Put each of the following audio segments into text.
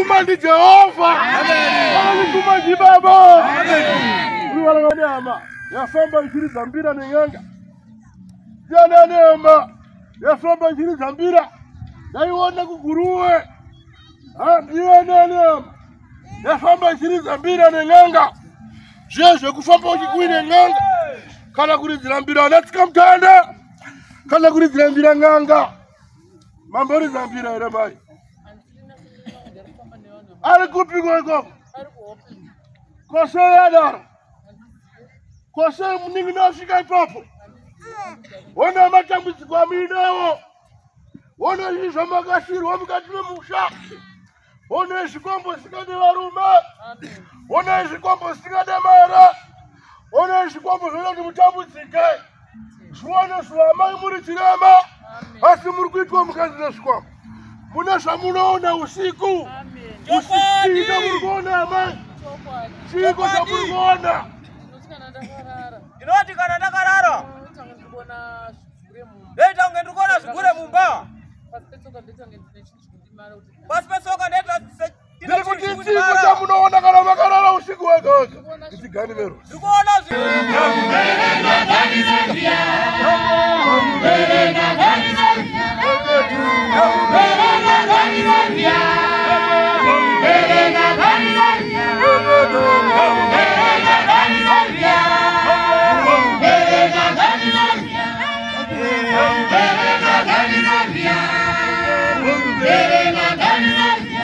Akalituma ndi Jehova. Akalituma ndi Baba. Uli wala nyama. Yafamba injili za mpira ni nganga. Jana neema. Yafamba injili za mpira. Naiona kuguruwe. Ndiwe neema. Yafamba injili za mpira ni nganga. Jeje kufamba ukikwine nganga. Kana kulizira mpira natsika mtanda. Kana kulizira mpira nganga. Mambori za mpira ere mai. Ari kupi kweko. Kose yadara. Kose mningi nafika ipapo. Ona matambuzi kwa minewo. Ona yisha makasiri wamukatile musha. Ona yishikombo sikade waruma. Ona yishikombo sikade mara. Ona yishikombo sikade mutambuzi kai. Shwana shwama imuri chirema. Asi murikuitwa mukazina shkwama. Munasha munaona usiku. Usiku murikuona amai. Chiko cha murikuona. Inoti kana ndakarara. Leta ungendukona shugure mumba. Pasipesoka ndeta Ndiri kuti chiko cha munaona kana makarara usiku wega wega. Itigani mero. Ndikuona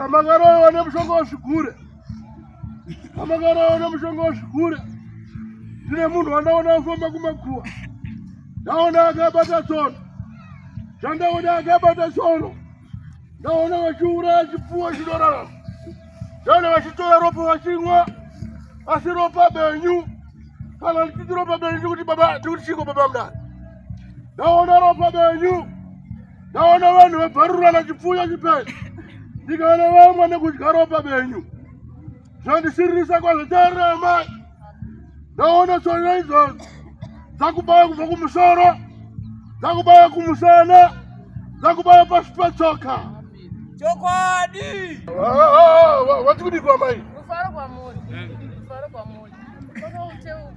Amagaro wana mshongo shukure. Amagaro wana mshongo shukure. Ndine mundu anaona ufoma kumakua. Naona akabata sono. Chandaona akabata sono. Naona wachura chipua chidorara. Naona wachitora ropa wachingwa. Asiropa benyu. Kana likiropa benyu kuti baba kuti chiko baba mdani. Naona ropa benyu. Naona vanhu vebarura na chifuya chipeni. Ndikaona vamwe nekudya ropa benyu. Zvandisirisa kwazvo mai. Naona tsona izvozvo. Dzakubaya kubva kumusoro. Dzakubaya kumusana. Dzakubaya pasi petsoka. chokwadi. Wati kudikwa mai? Kufara kwa muri. Kufara kwa muri.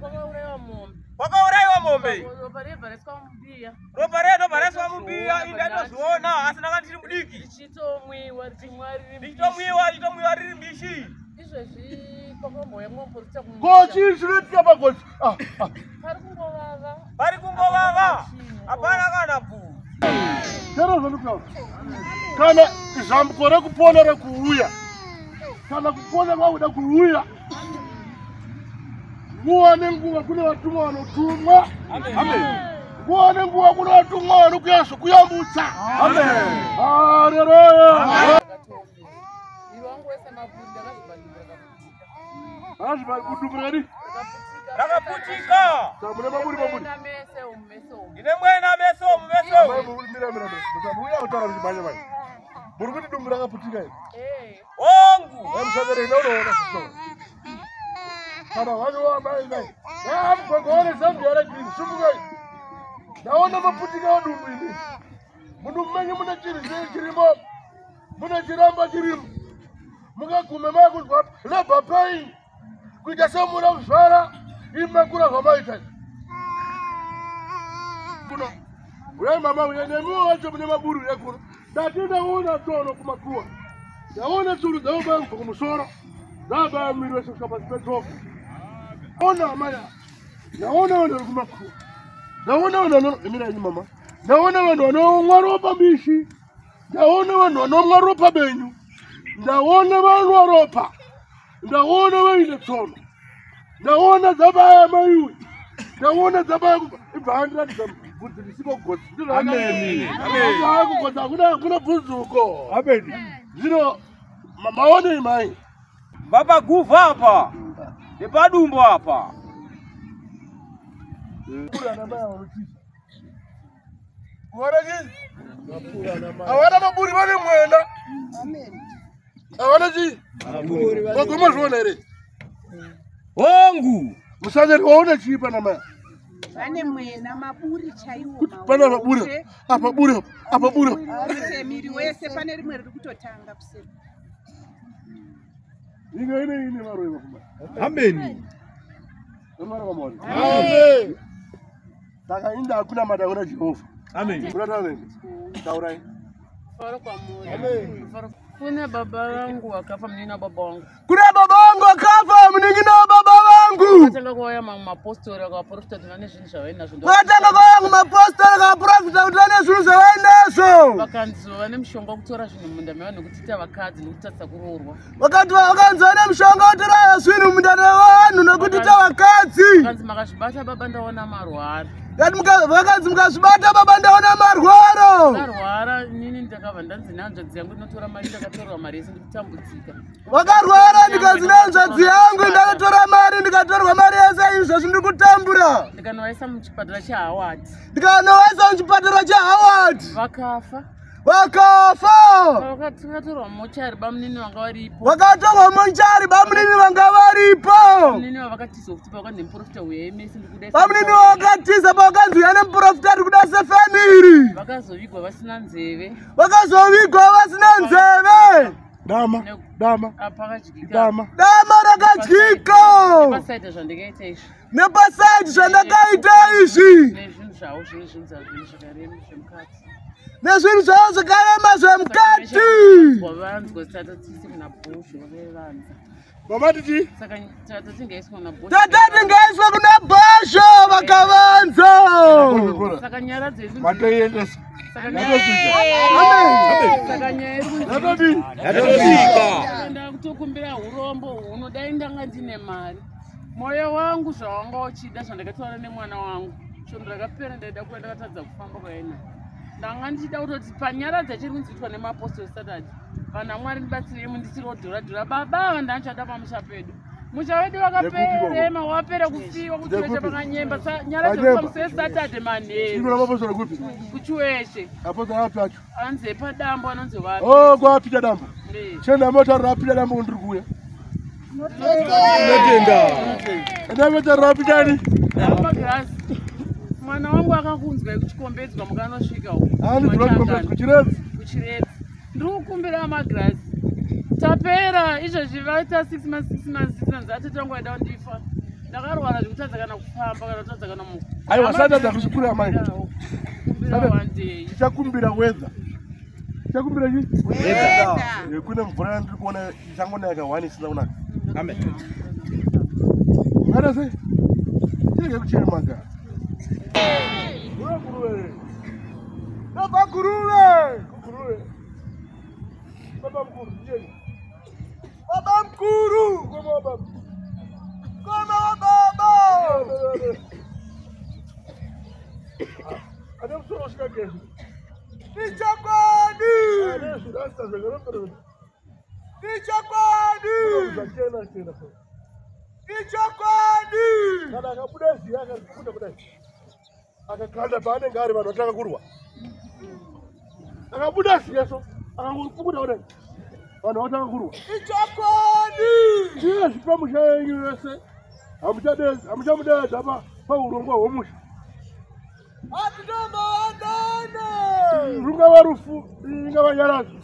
Kwakauraiwa mombe. Kwakauraiwa mombe. Ropa rebareswa mubia. Ropa redo bareswa mubia indatoziona asina kana tiri mudiki. Richitomwiwa Richitomwiwa riri mbishi. Izvezvi kwakamboya mwamborita Kochi zvinoitika pakochi. Pari kungovava. Hapana kana bvu. Tero zvanokutaura. Kana zambuko rekupona rekuuya. Kana kupona kwakuda kuuya. Nguva nenguva kune vatumwa vanotumwa. Amen. Nguva nenguva kune vatumwa vanouya zvokuyambutsa. Amen. Haleluya. Azvibari Rakaputika. Samune maburi. Ine mwena meso mumeso. Uya kutaura zvibanya banya. Muri kuti dumbu rakaputika iri. Ongu. Emsagere inoona sito. Kana vanhu mai mai. Kwagone Zambia rakiri sumukai. Naona maputika dumbu ini. Mundu mmenye muna chirimo. Muna chiramba chirimo. Mukagume makuzwa labor pain. Kuita semuna kuzvara imakura zvamaita. Kuno. Uya mama uya nemiwo wacho mune maburu yekuno. Ndatindaona tsono kumakuwa. Ndaona tsuru dzauba kubva kumusoro. Dzaba mwiri wese kusvika pasi petsoka. Ona amaya. Ndaona vanhu vari kumakuwa. Ndaona vanhu emira yenyu mama. Ndaona vanhu vanomwa ropa mbishi. Ndaona vanhu vanomwa ropa benyu. Ndaona vanwa ropa. Ndaona vaine tsono. Ndaona dzabaya maiwe. Ndaona dzabaya kubva. Ibva handiratidza bvudzi risiko kugodzi. Amen. Kugodzi hakuna bvudzuko. Amen. Zvino maonei mai. Baba guva apa. Nepadumbo apa. Kurana mai vanotisa. Kuona chii? Hawana maburi vane mwenda. Amen. Hawana chii? Wagoma zviona here? Ongu. Musanyari waona chii pana mai? Vane mwena maburi chaiwo. Pana maburi. Apa buri. Miri wese pane rimwe riri kutotanga kusema. Inga ini maro iwa kuma. Amen. Maro kamoni. Amen. Saka inda hakuna madawuna Jehova. Amen. Unataka nini? Taurai. Faro kwa moyo. Amen. Kuna baba wangu akafa, mimi na baba wangu. Kuna baba wangu akafa, mimi na baba wangu. Watanga kwa mama apostoli kwa profeta tunane zvinhu zvawaina zvo. Watanga kwa mapostoli kwa profeta tunane zvinhu zvawainaso. Vakanzova nemushonga kutora zvinhu munda mevanhu kutita vakadzi nokutadza kuroorwa. Vakanzova nemushonga kutora zvinhu munda mevanhu nokutita vakadzi. Vakanzi makazvibata baba ndaona marwara. Vakanzi mukazvibata baba ndaona marwaro. Vakarwara nini ndakabva ndanzi nehanzvadzi yangu ndinotora mari ndakatorerwa mari yese ndikutambudzika. Vakarwara ndikanzi nehanzvadzi yangu ndakatora mari ndikatorerwa mari yese izvozvi ndiri kutambura. Ndikanovaisa muchipatara chaHoward. Ndikanovaisa muchipatara chaHoward. Vakafa. Vakatorwa mochari bamunini vanga varipo. Vakatorwa mochari bamunini vanga varipo. Bamunini vakatiza kuti pakanzi muprofita weMS ndikuda. Bamunini vakatiza pakanzi yana muprofita ndikuda sefamiri. Vakazovigwa vasina nzeve. Vakazovigwa vasina nzeve. Dama rakadyika. Nepasaidi zvandakaita izvi. Nepasaidi zvandakaita izvi. Nezvinhu zvavo zvine zvinhu zvakarema zvemukati. Nezvinhu zvavo zvakarema zvemukati. Wavanzwa tata tisi kuna bhosho vakavanza. Mama titi? Saka tata tingaiswa kuna bhosho. Tata tingaiswa kuna bhosho vakavanza. Saka nyara dzedu. Matoendesa. Saka nyaya iri kutokumbira urombo huno dai ndanga ndine mari. Moyo wangu zvawanga uchida zvandakataura nemwana wangu. Shombo rakapera ndaida kuenda katadza kufamba kwaina. Ndanga ndichida kutoti panyara dzachiri kunziitwa nemaapostoli Saturday. Vanhu Mwari ndibatsirei mundisiri odhura baba vandachada pamusha pedu. Musha wedu wakaperema wapera kufiwa kuti weshe pakanyemba nyara dzepamusoro Saturday manheru. Ino ramapostoli kupi? Kuchiweshe. Apostoli api acho? Anze padambo anonzi wapi? Oh, kwapita dambo. Chenda moto rapida dambo ndiri kuya. Notenda. Ndameta rapida ni. Amagrasi. Mwana wangu akakunzwa kuchikombedzwa mukanosvika uko. Ani ndinokombedzwa kuchiredzi. Kuchiredzi. Ndiri kukumbira amagrasi. Tapera izvozvi vaita 6 months atitongoenda ndifa. Ndakarwara zvekutadza kana kufamba kana kutadza kana muku. Aiwa Saturday kuchikura mai. Tichakumbira weather. Tichakumbira chi? Weather. Kune mvura ndiri kuona ichangonaka 1 isina kunaka. Amen. Ngada sei? Chireke kuchera maga. Guruwe. Baba guruwe. Baba mkuru, jeni. Baba mkuru. Koma baba. Adam soro shika kesho. Nichakwadi. Rasta zagara. Nichakwadi. Nichakwadi. Kana akabudasi akakuda. Akakanda paane ngari vanhu vatanga kurwa. Akabudasi yeso. Akakuda kudai. Vanhu vatanga kurwa. Nichakwadi. Ndiye zvipamusha yenyu yese. Hamuchamudedza paurongwa hwomusha. Atitomba wadane. Rungava rufu, ingava nyarazi.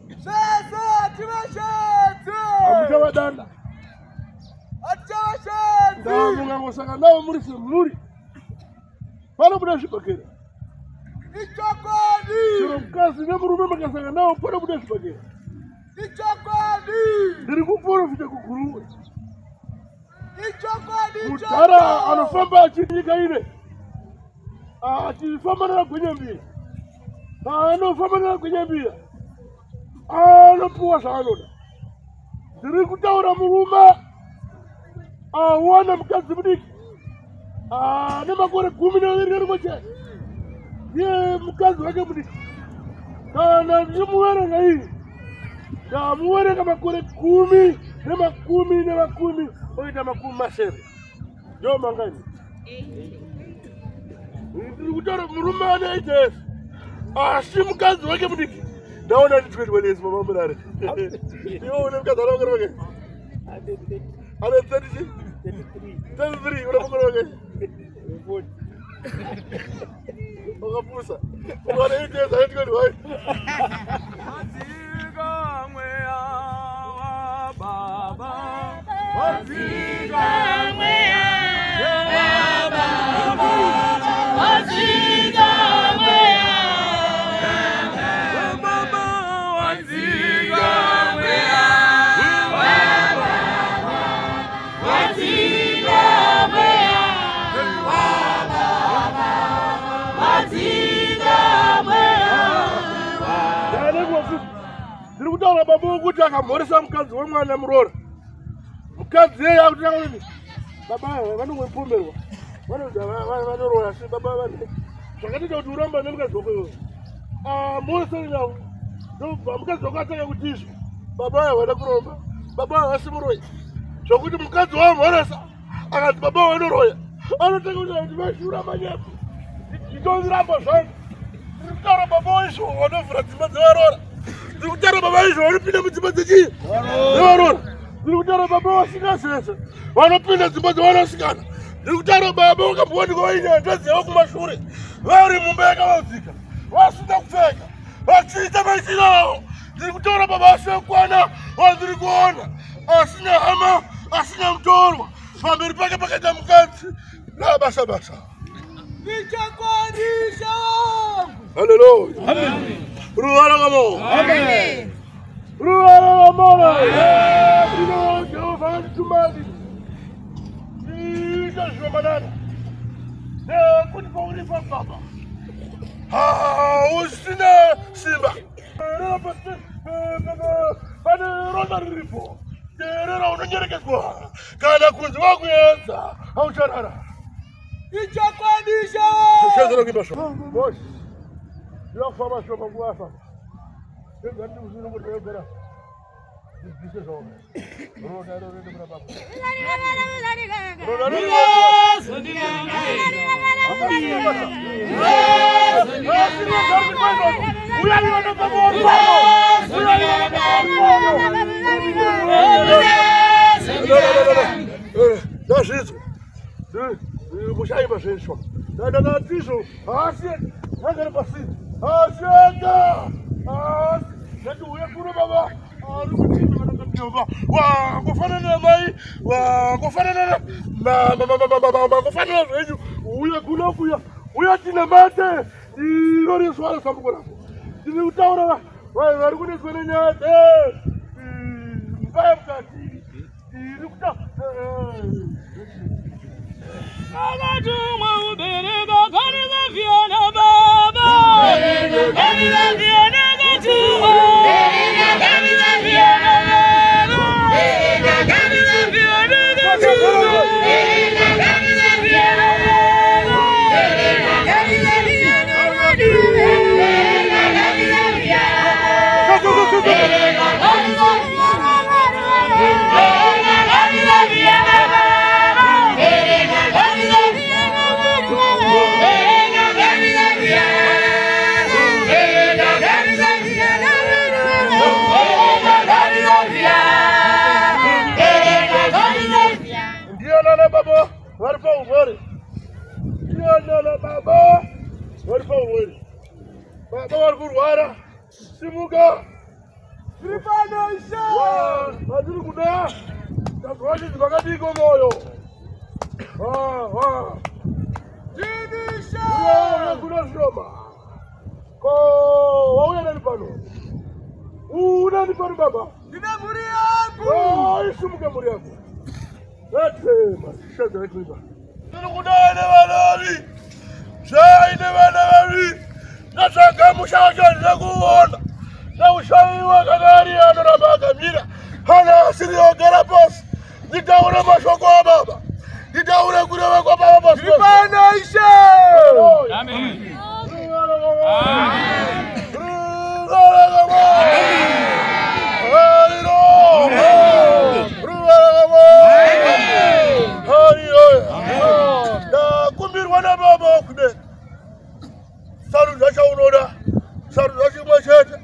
Sese ativashedze. Hamuchavadanda. Ativashedze. Ndamungangosaka navo muri semuri. Panobuda zvibhakera. Nichakwadi. Chero mukadzi nemurume makasanga navo panobuda zvibhakera. Nichakwadi. Ndiri kuprofita kuguruwe. Mudhara anofamba achinyika ine. Achifamba nagwinyembira. Anofamba nagwinyembira. Anopuwa zvaanoda. Ndiri kutaura murume awana mukadzi mudiki. Nemakore 12 rimwe. Ye mukadzi wake mudiki. Kana ndimuwerenga iyi. Ndamuwerenga makore 10 nemakumi. Oita makumi masere. Yo mangani. Ndiri kutaura murume ane ite. Asi mukadzi wake mudiki. Ndaona ndi 20 years mama murare. Iwo une mukadzi wake wake. Ane 33 ule mukadzi wake. Okapusa. Uone 8 years ahead kwani wai. Ndiri kutaura baba kuti akamhoresa mukadzi wemwana murora. Mukadzi yeye akutanga kuti baba vanongopomberwa. Vanoroya asi baba vane. Zvakatoita kuti uramba nemukadzi wako iwoyo. Mhoresa nawo. Ndobva mukadzi wako atanga kuti izvo. Baba vada kuromba. Baba vasi muroyi. Zvokuti mukadzi wamhoresa akati baba vanoroya. Anotanga kuti vashura manyepo. Nditondiramba zvangu. Ndiri kutaura baba waizvo vanovhura dzimba dzevarora. Ndiri kutaura baba izvo vanopinda mudzimba dzechii dzevarora. Ndiri kutaura baba vasikazese vanopinda dzimba dzevanasikana. Ndiri kutaura baba vakambowanikwa vaine hanzvadzi yavo kumashure vari mumba yakavadzika vasina kupfeka vachiita maitiro avo. Ndiri kutaura baba asina kukwana vandiri kuona asina hama asina mutorwa pamberi pake pakaita mukadzi nabasa basa. Ndichakwanisa wangu. Haleluya. Amen. Ruwara kamo. Amen. Ruwara kamo. Ino Jehova nditumani. Ndizvo manana. Kuti pauri pababa. Usina simba. Pane ronda riripo. Terera unonyerekeswa. Kana kunzi wakuedza haucharara. Ndichakwanisa. Shazero kibasho. Bosh. Yo fama shoma kuafa. Ngati uzino kuti yogera. Ndise zona. Roda roda baba. Roda roda. Mushaiba shenshwa. Na tisho. Asi. Ngare pasi. Asienda. Ndio uya kuno baba. Wa kufanana mai. Wa kufanana mama kufanana zwenyu. Uya kuno kuya. Uya tina mate. Irori swala sambuko lako. Ndiri utaura vari kuneswene nyate. Mbaya mkati. Ndiri kuta. Akatumwa ubereka kanisa vyana baba. Kanisa vyana katumwa. Kanisa vyana baba. Kanisa vyana katumwa. Kanisa vyana baba. Kanisa vyana katumwa. Kanisa Baba kurwara simuka Gripano isha. Madiri kuda Takwani zvakadiko moyo Jinisha. Kuna shoma Ko wauya nani pano Unani pano baba Ndine muri yangu. Isimuka muri yako Gatema Shada kuiba Ndiri kuda ine vanori Shaine vana vavi Nasanga mushaja nekuona Naushawiwa kagari anoramba akamira Hana asiri ogara pasi Nitaura mashoko wa baba Nitaura kureva kwa baba pasi Gripano isha. Amen Kumbirwa na baba okude Saru zasha unoda Saru zashi mwashete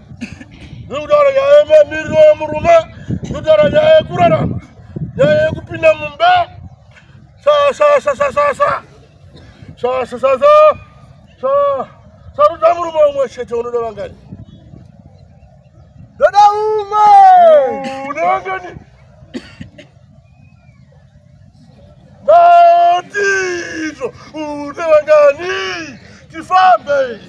Nudara ya ema mirwa ya muruma Nudara ya kurarama Ya kupina mumba Saru zamuruma mwashete unoda wangani Dada uma. Unangani Natizo Unangani Tifambe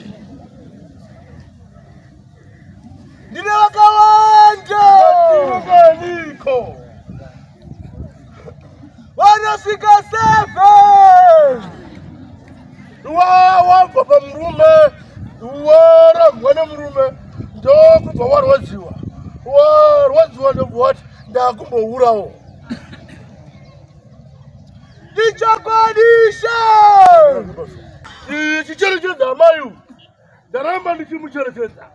Ndine wakawanja. Unanganiko Wanafika 7. Wa papa mrume Wara mwana mrume Ndo kupa warwaziwa wadziwa nevuati ndakumbourawo Ndichakwadisha! chicherechedza amayu ndaramba ndichimucherechedza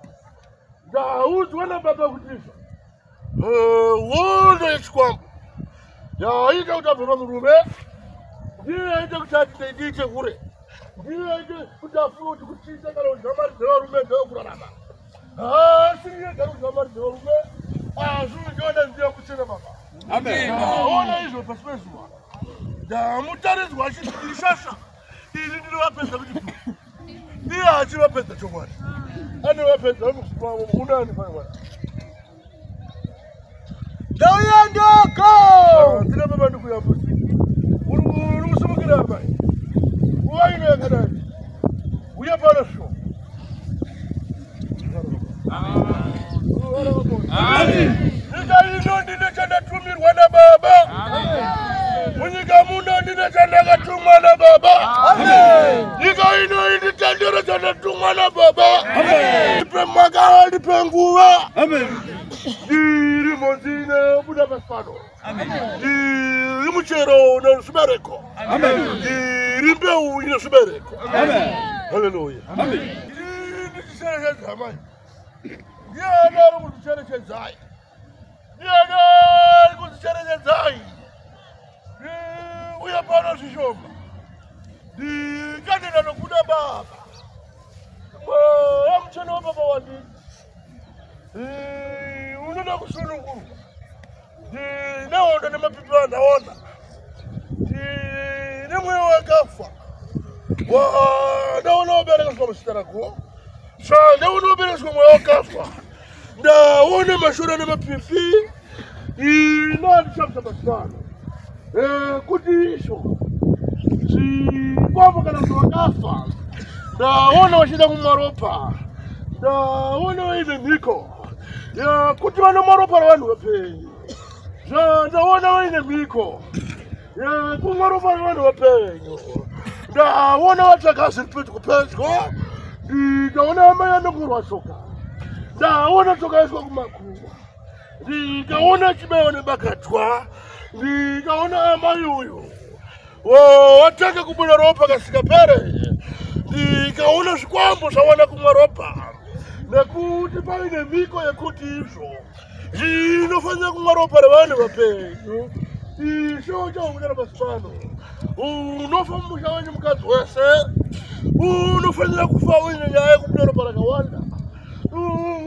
ndaudzwa nababa kutifa wondo yechikwambo yaita kuti abve pamurume ndiye aite kuti atiite kure ndiye aite kuti afunge kuti kuchiita kana kuti zamari dzevarume ndewekurarama asi iye kana kuti zamari dzevarume asi ndiona ndiye kuchena baba ndaona izvo pasi pezuva ndamutaridzwa achishasha ini ndinovapedza kuti iye achivapedza chokwadi anovapedza unani paiwana Ndauyandoka! ndina baba ndikuyambusa uri kusumukira amai nguva ino yakadai uye pano sho nyika ino ndine chandatumirwa nababa munyika muno ndine chandakatumwa nababa nyika ino ini tendero chandatumwa nababa ndipe makava ndipe nguva ndiri monzine buda pasipano ndiri muchero nezvibereko ndiri mbeu ine zvibereko haleluya ndichicherechedza amai ndiani ari kuzicherechedzai ndiani ari kuzicherechedzai uye pano zvishoma ndikatenda nokuda baba amuchena wababa wanditi unoda kusunungurwa ndinehondo nemapipi andaona ndine mweya wakafa ndaona waberekeswa muzita rako ndaona waberekeswa mweya wakafa ndaona mashora nemapipi inandishamisa masipano kuti isho zvikwambo kana kuti wakafa ndaona wachida kumaropa ndaona waine mhiko kuti vanomaropa ravanhu vapenyu ndaona vaine mhiko kumwa ropa ravanhu vapenyu ndaona vatsvakazi pedyo pedyo ndikaona amai anongorwa tsoka ndaona tsoka yaiswa kumakuva ndikaona chibayiwa nebakatwa ndikaona amai uyu watanga kubuda ropa kasvika pere ndikaona zvikwambo zvawana kumwa ropa nekuti paine mhiko yekuti izvo zvinofanira kumwa ropa revanhu vapenyu isho chaunera pasi pano unofa mumusha wenyu mukadzi wese unofanira kufa uine nyaya yekubuda ropa rakawanda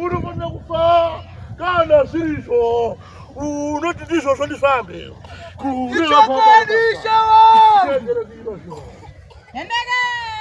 unofanira kufa kana zvirizvo unoti ndizvozvo ndifambe Ndichakwadisha! kuneaaaaa